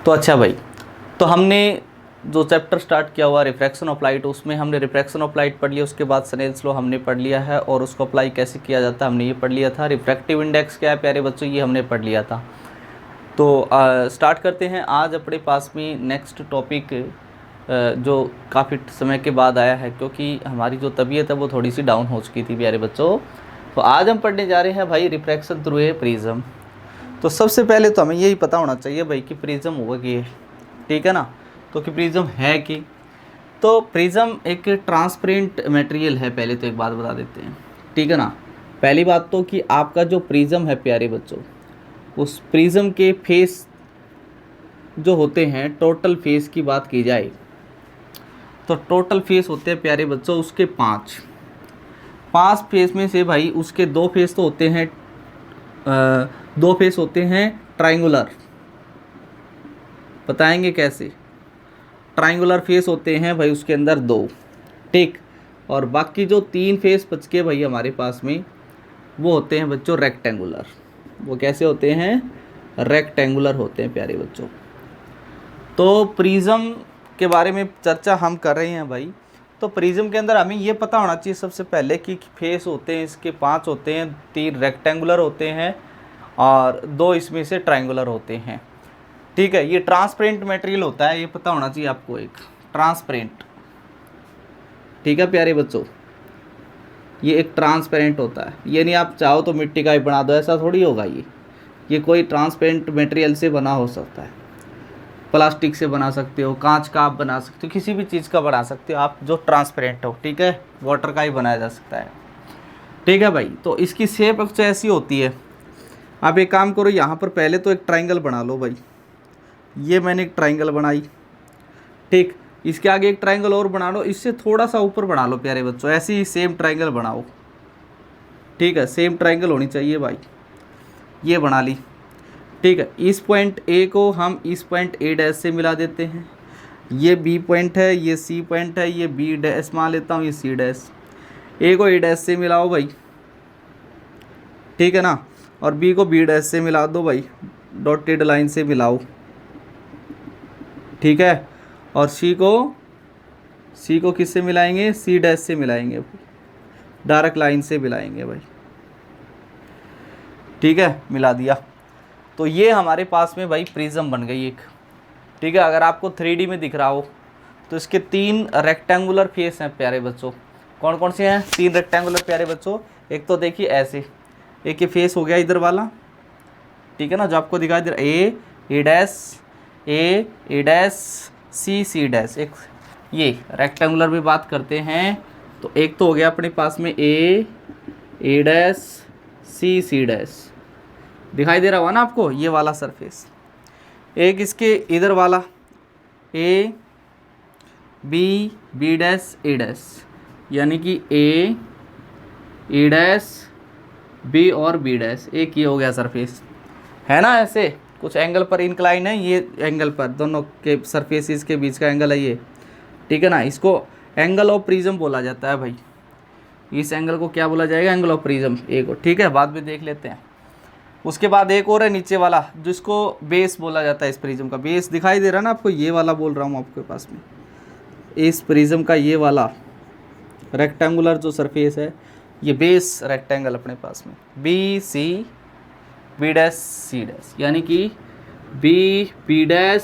तो अच्छा भाई, तो हमने जो चैप्टर स्टार्ट किया हुआ रिफ्रैक्शन ऑफ लाइट, उसमें हमने रिफ्रैक्शन ऑफ लाइट पढ़ लिया, उसके बाद स्नेल्स लॉ हमने पढ़ लिया है और उसको अप्लाई कैसे किया जाता है हमने ये पढ़ लिया था। रिफ्रैक्टिव इंडेक्स क्या है प्यारे बच्चों, ये हमने पढ़ लिया था। तो स्टार्ट करते हैं आज अपने पास में नेक्स्ट टॉपिक, जो काफ़ी समय के बाद आया है क्योंकि हमारी जो तबीयत है वो थोड़ी सी डाउन हो चुकी थी प्यारे बच्चों। तो आज हम पढ़ने जा रहे हैं भाई रिफ्रैक्शन थ्रू ए प्रिज्म। तो सबसे पहले तो हमें यही पता होना चाहिए भाई कि प्रिज्म होगा क्या है, ठीक है ना। तो कि प्रिज्म है कि, तो प्रिज्म एक ट्रांसपेरेंट मटेरियल है, पहले तो एक बात बता देते हैं, ठीक है ना। पहली बात तो कि आपका जो प्रिज्म है प्यारे बच्चों, उस प्रिज्म के फेस जो होते हैं, टोटल फेस की बात की जाए तो टोटल फेस होते हैं प्यारे बच्चों उसके पाँच फेस में से भाई उसके दो फेस तो होते हैं, दो फेस होते हैं ट्रायंगुलर। बताएंगे कैसे? ट्रायंगुलर फेस होते हैं भाई उसके अंदर दो, ठीक। और बाकी जो तीन फेस बच के भाई हमारे पास में वो होते हैं बच्चों रेक्टेंगुलर। वो कैसे होते हैं? रेक्टेंगुलर होते हैं प्यारे बच्चों। तो प्रिज्म के बारे में चर्चा हम कर रहे हैं भाई। तो प्रिज्म के अंदर हमें ये पता होना चाहिए सबसे पहले कि फेस होते हैं इसके 5 होते हैं, 3 रेक्टेंगुलर होते हैं और 2 इसमें से ट्रायंगुलर होते हैं, ठीक है। ये ट्रांसपेरेंट मटेरियल होता है, ये पता होना चाहिए आपको, एक ट्रांसपेरेंट, ठीक है प्यारे बच्चों। ये एक ट्रांसपेरेंट होता है, ये नहीं आप चाहो तो मिट्टी का ही बना दो, ऐसा थोड़ी होगा। ये कोई ट्रांसपेरेंट मटेरियल से बना हो सकता है, प्लास्टिक से बना सकते हो, कांच का आप बना सकते हो, किसी भी चीज़ का बना सकते हो आप जो ट्रांसपेरेंट हो, ठीक है। वाटर का ही बनाया जा सकता है, ठीक है भाई। तो इसकी शेप कुछ ऐसी होती है। आप एक काम करो, यहाँ पर पहले तो एक ट्रायंगल बना लो भाई। ये मैंने एक ट्रायंगल बनाई, ठीक। इसके आगे एक ट्रायंगल और बना लो, इससे थोड़ा सा ऊपर बना लो प्यारे बच्चों, ऐसे ही सेम ट्रायंगल बनाओ, ठीक है। सेम ट्रायंगल होनी चाहिए भाई। ये बना ली, ठीक है। इस पॉइंट ए को हम इस पॉइंट ए डैश से मिला देते हैं। ये बी पॉइंट है, ये सी पॉइंट है, ये बी डैश मान लेता हूँ, ये सी डैश। ए को ए डैश से मिलाओ भाई, ठीक है ना। और बी को बी डैश से मिला दो भाई, डॉटेड लाइन से मिलाओ, ठीक है। और सी को किससे मिलाएंगे? सी डैश से मिलाएंगे, डायरेक्ट लाइन से मिलाएंगे भाई, ठीक है। मिला दिया। तो ये हमारे पास में भाई प्रिज्म बन गई एक, ठीक है। अगर आपको 3D में दिख रहा हो तो इसके 3 रेक्टेंगुलर फेस हैं प्यारे बच्चों। कौन कौन से हैं? 3 रेक्टेंगुलर प्यारे बच्चों। एक तो देखिए ऐसे, एक ये फेस हो गया इधर वाला, ठीक है ना, जो आपको दिखाई दे रहा है, ए dash, A dash, C dash. एक ये रेक्टेंगुलर में बात करते हैं तो एक तो हो गया अपने पास में ए डैश, सी डैश, दिखाई दे रहा हुआ ना आपको, ये वाला सरफेस। एक इसके इधर वाला A B dash, A dash, यानी कि ए डैश, बी और बी डैश। एक ये हो गया सरफेस, है ना। ऐसे कुछ एंगल पर इंक्लाइन है, ये एंगल पर दोनों के सरफेसेस के बीच का एंगल है ये, ठीक है ना। इसको एंगल ऑफ प्रिज्म बोला जाता है भाई। इस एंगल को क्या बोला जाएगा? एंगल ऑफ प्रिज्म, एक, ठीक है। बाद में देख लेते हैं। उसके बाद एक और है नीचे वाला, जिसको बेस बोला जाता है। इस प्रिज्म का बेस दिखाई दे रहा है ना आपको, ये वाला बोल रहा हूँ आपके पास में, इस प्रिज्म का ये वाला रेक्टेंगुलर जो सरफेस है, ये बेस रेक्टेंगल अपने पास में, बी डैश सी डैश, यानी कि बी डैश,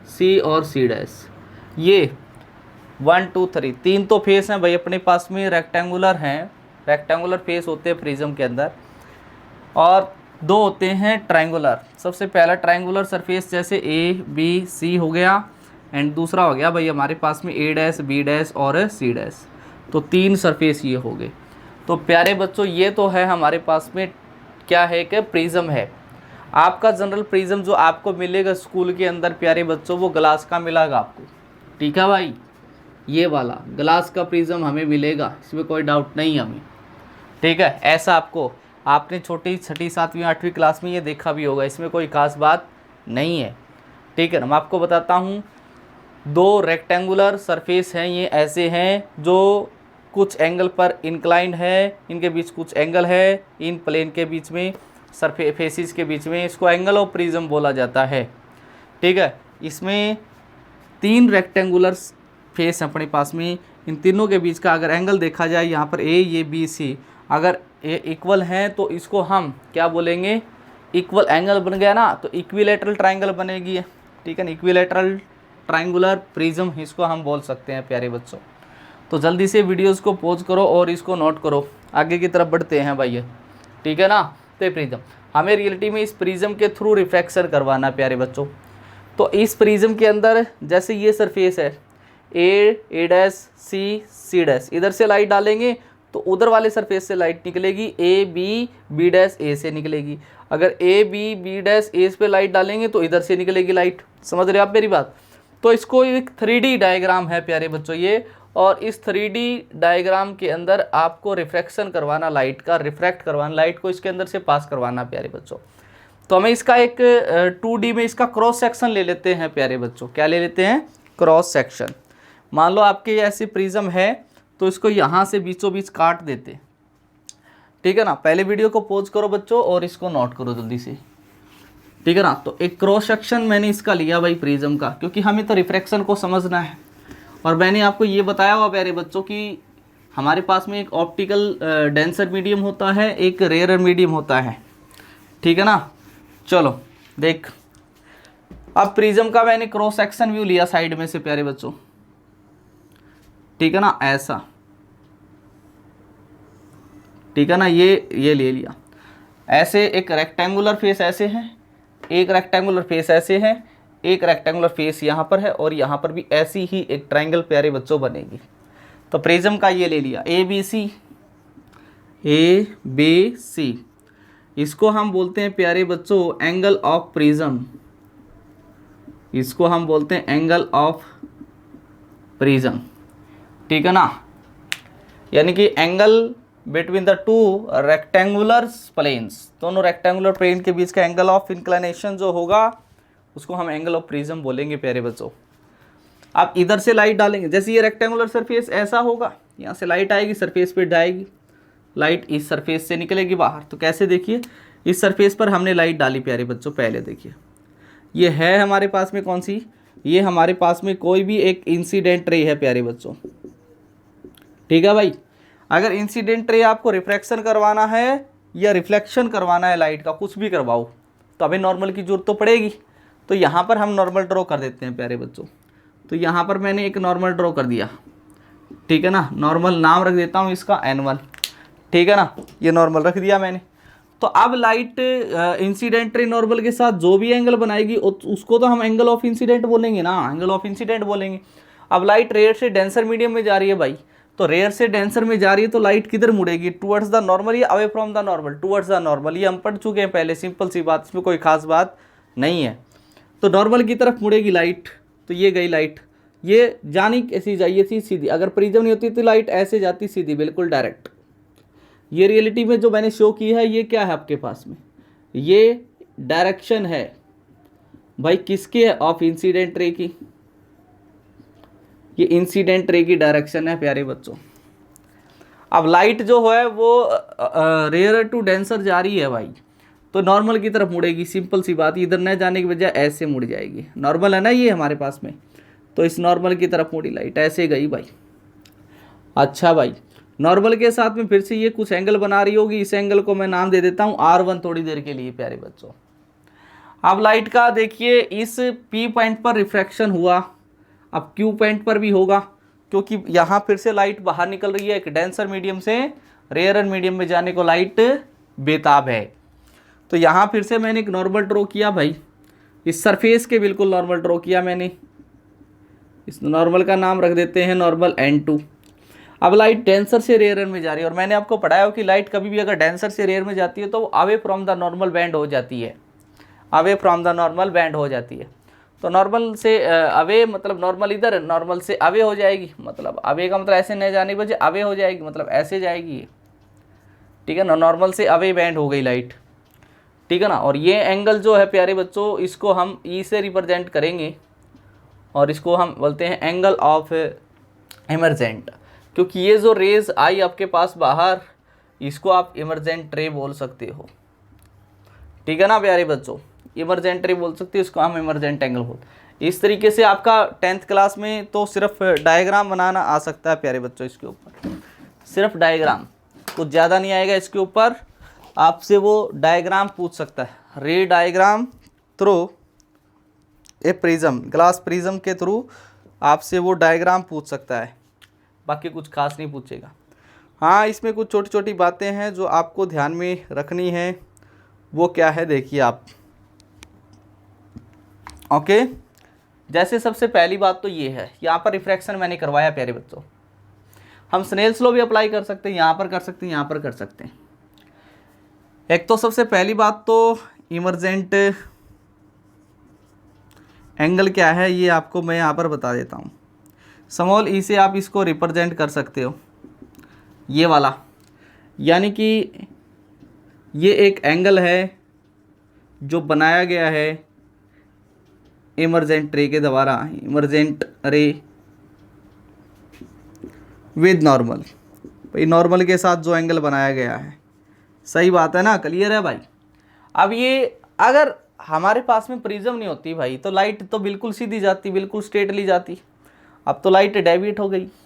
सी और सी डैश। ये 1 2 3 3 तो फेस हैं भाई अपने पास में, रेक्टेंगुलर हैं, रेक्टेंगुलर फेस होते हैं प्रिज्म के अंदर। और 2 होते हैं ट्रायंगुलर। सबसे पहला ट्रायंगुलर सरफेस जैसे ए बी सी हो गया, एंड दूसरा हो गया भाई हमारे पास में ए डैश, बी डैश और सी डैश। तो 3 सरफेस ये हो गए। तो प्यारे बच्चों ये तो है हमारे पास में क्या है कि प्रिज्म है। आपका जनरल प्रिज्म जो आपको मिलेगा स्कूल के अंदर प्यारे बच्चों, वो ग्लास का मिलेगा आपको, ठीक है भाई। ये वाला ग्लास का प्रिज्म हमें मिलेगा, इसमें कोई डाउट नहीं हमें, ठीक है। ऐसा आपको, आपने छोटी 6ठी 7वीं 8वीं क्लास में ये देखा भी होगा, इसमें कोई खास बात नहीं है, ठीक है। मैं आपको बताता हूँ, 2 रेक्टेंगुलर सरफेस हैं, ये ऐसे हैं जो कुछ एंगल पर इंक्लाइंड है, इनके बीच कुछ एंगल है, इन प्लेन के बीच में, फेसिस के बीच में, इसको एंगल ऑफ प्रिज्म बोला जाता है, ठीक है। इसमें 3 रेक्टेंगुलर फेस अपने पास में, इन तीनों के बीच का अगर एंगल देखा जाए यहाँ पर ए, ये बी, सी, अगर ए इक्वल हैं तो इसको हम क्या बोलेंगे, इक्वल एंगल बन गया ना, तो इक्विलेटरल ट्राइंगल बनेगी है, ठीक है ना, इक्विलेटरल ट्राइंगुलर प्रिज्म इसको हम बोल सकते हैं प्यारे बच्चों। तो जल्दी से वीडियोस को पॉज करो और इसको नोट करो, आगे की तरफ बढ़ते हैं भाई, ठीक है ना। तो प्रिज्म हमें रियलिटी में इस प्रिज्म के थ्रू रिफ्रैक्शन करवाना प्यारे बच्चों। तो इस प्रिज्म के अंदर जैसे ये सरफेस है ए डैश सी डैश, इधर से लाइट डालेंगे तो उधर वाले सरफेस से लाइट निकलेगी, ए बी डैश ए से निकलेगी। अगर ए बी डैश ए पे लाइट डालेंगे तो इधर से निकलेगी लाइट। समझ रहे हो आप मेरी बात। तो इसको एक 3D डायग्राम है प्यारे बच्चों ये, और इस 3D डायग्राम के अंदर आपको रिफ्रैक्शन करवाना लाइट का, रिफ्रैक्ट करवाना लाइट को इसके अंदर से पास करवाना प्यारे बच्चों। तो हमें इसका एक 2D में इसका क्रॉस सेक्शन ले लेते हैं प्यारे बच्चों। क्या ले लेते हैं, क्रॉस सेक्शन। मान लो आपके ऐसे प्रिज्म है तो इसको यहाँ से बीचों बीच काट देते, ठीक है ना। पहले वीडियो को पॉज करो बच्चों और इसको नोट करो जल्दी से, ठीक है ना। तो एक क्रॉस सेक्शन मैंने इसका लिया भाई प्रिज्म का, क्योंकि हमें तो रिफ्रैक्शन को समझना है। और मैंने आपको ये बताया हुआ प्यारे बच्चों कि हमारे पास में एक ऑप्टिकल डेंसर मीडियम होता है, एक रेयर मीडियम होता है, ठीक है ना। चलो देख, अब प्रिज्म का मैंने क्रॉस सेक्शन व्यू लिया साइड में से प्यारे बच्चों, ठीक है ना, ऐसा, ठीक है ना, ये ले लिया। ऐसे एक रेक्टेंगुलर फेस ऐसे है, एक रेक्टेंगुलर फेस ऐसे है, एक रेक्टेंगुलर फेस यहाँ पर है, और यहाँ पर भी ऐसी ही एक ट्रायंगल प्यारे बच्चों बनेगी। तो प्रिज्म का ये ले लिया ए बी सी, इसको हम बोलते हैं प्यारे बच्चों एंगल ऑफ प्रिज्म, इसको हम बोलते हैं एंगल ऑफ प्रिज्म, ठीक है ना। यानी कि angle between the two rectangular planes, दोनों रेक्टेंगुलर प्लेन के बीच का एंगल ऑफ इंक्लिनेशन जो होगा उसको हम एंगल ऑफ प्रिज्म बोलेंगे प्यारे बच्चों। आप इधर से लाइट डालेंगे, जैसे ये रेक्टेंगुलर सरफेस ऐसा होगा, यहाँ से लाइट आएगी, सरफेस पे जाएगी, लाइट इस सरफेस से निकलेगी बाहर। तो कैसे, देखिए इस सरफेस पर हमने लाइट डाली प्यारे बच्चों, पहले देखिए ये है हमारे पास में कौन सी, ये हमारे पास में कोई भी एक इंसिडेंट रे है प्यारे बच्चों, ठीक है भाई। अगर इंसिडेंट रे आपको रिफ्रैक्शन करवाना है या रिफ्लेक्शन करवाना है लाइट का, कुछ भी करवाओ, तो अभी नॉर्मल की जरूरत तो पड़ेगी। तो यहाँ पर हम नॉर्मल ड्रॉ कर देते हैं प्यारे बच्चों। तो यहाँ पर मैंने एक नॉर्मल ड्रॉ कर दिया, ठीक है ना, नॉर्मल नाम रख देता हूँ इसका N1, ठीक है ना, ये नॉर्मल रख दिया मैंने। तो अब लाइट इंसिडेंट रे नॉर्मल के साथ जो भी एंगल बनाएगी उसको तो हम एंगल ऑफ इंसिडेंट बोलेंगे ना, एंगल ऑफ इंसिडेंट बोलेंगे। अब लाइट रेयर से डेंसर मीडियम में जा रही है भाई, तो रेयर से डेंसर में जा रही है तो लाइट किधर मुड़ेगी, टुवर्ड्स द नॉर्मल या away from the normal, towards the normal. ये हम पढ़ चुके हैं पहले, सिंपल सी बात, इसमें कोई खास बात नहीं है। तो नॉर्मल की तरफ मुड़ेगी लाइट, तो ये गई लाइट, ये जानी कैसी जाइए थी सीधी, अगर प्रिज्म नहीं होती तो लाइट ऐसे जाती सीधी बिल्कुल डायरेक्ट। ये रियलिटी में जो मैंने शो की है ये क्या है आपके पास में, ये डायरेक्शन है भाई किसकी है, ऑफ इंसिडेंट रे की, ये इंसिडेंट रे की डायरेक्शन है प्यारे बच्चों। अब लाइट जो है वो रेयर टू डेंसर जा रही है भाई, तो नॉर्मल की तरफ मुड़ेगी, सिंपल सी बात, इधर न जाने की बजाय ऐसे मुड़ जाएगी। नॉर्मल है ना ये हमारे पास में, तो इस नॉर्मल की तरफ मुड़ी लाइट, ऐसे गई भाई। अच्छा भाई, नॉर्मल के साथ में फिर से ये कुछ एंगल बना रही होगी, इस एंगल को मैं नाम दे देता हूँ R1 थोड़ी देर के लिए प्यारे बच्चों। अब लाइट का देखिए इस P पॉइंट पर रिफ्रैक्शन हुआ, अब Q पॉइंट पर भी होगा, क्योंकि यहाँ फिर से लाइट बाहर निकल रही है, एक डेंसर मीडियम से रेयर मीडियम में जाने को लाइट बेताब है। तो यहाँ फिर से मैंने एक नॉर्मल ड्रॉ किया भाई, इस सरफेस के बिल्कुल नॉर्मल ड्रॉ किया मैंने, इस नॉर्मल का नाम रख देते हैं नॉर्मल N2। अब लाइट डेंसर से रेयर में जा रही है, और मैंने आपको पढ़ाया हो कि लाइट कभी भी अगर डेंसर से रेयर में जाती है तो वो away from the normal band हो जाती है, away from the normal band हो जाती है। तो नॉर्मल से अवे मतलब नॉर्मल इधर, नॉर्मल से अवे हो जाएगी, मतलब अवे का मतलब ऐसे नहीं जाने की वजह अवे हो जाएगी, मतलब ऐसे जाएगी, ठीक है ना, नॉर्मल से अवे बैंड हो गई लाइट, ठीक है ना। और ये एंगल जो है प्यारे बच्चों, इसको हम ई से रिप्रेजेंट करेंगे, और इसको हम बोलते हैं एंगल ऑफ इमरजेंट, क्योंकि ये जो रेज आई आपके पास बाहर, इसको आप इमरजेंट रे बोल सकते हो, ठीक है ना प्यारे बच्चों। इमरजेंट रे बोल सकते हैं, इसको हम इमरजेंट एंगल बोलते। इस तरीके से आपका 10th क्लास में तो सिर्फ डायग्राम बनाना आ सकता है प्यारे बच्चों। इसके ऊपर सिर्फ डायग्राम, कुछ ज़्यादा नहीं आएगा। इसके ऊपर आपसे वो डायग्राम पूछ सकता है, रे diagram through a prism, glass prism के थ्रू आपसे वो डायग्राम पूछ सकता है, बाकी कुछ खास नहीं पूछेगा। हाँ, इसमें कुछ छोटी छोटी बातें हैं जो आपको ध्यान में रखनी है। वो क्या है देखिए आप। ओके, जैसे सबसे पहली बात तो ये है, यहाँ पर रिफ्रैक्शन मैंने करवाया प्यारे बच्चों। हम स्नेल्स लॉ भी अप्लाई कर सकते हैं, यहाँ पर कर सकते हैं, यहाँ पर कर सकते हैं। एक तो सबसे पहली बात तो इमरजेंट एंगल क्या है ये आपको मैं यहाँ पर बता देता हूँ। स्मॉल ई से आप इसको रिप्रेजेंट कर सकते हो, ये वाला, यानी कि ये एक एंगल है जो बनाया गया है इमरजेंट रे के द्वारा, इमरजेंट रे विद नॉर्मल, भाई नॉर्मल के साथ जो एंगल बनाया गया है। सही बात है ना, क्लियर है भाई। अब ये अगर हमारे पास में प्रिज्म नहीं होती भाई तो लाइट तो बिल्कुल सीधी जाती, बिल्कुल स्ट्रेटली जाती। अब तो लाइट डेविएट हो गई,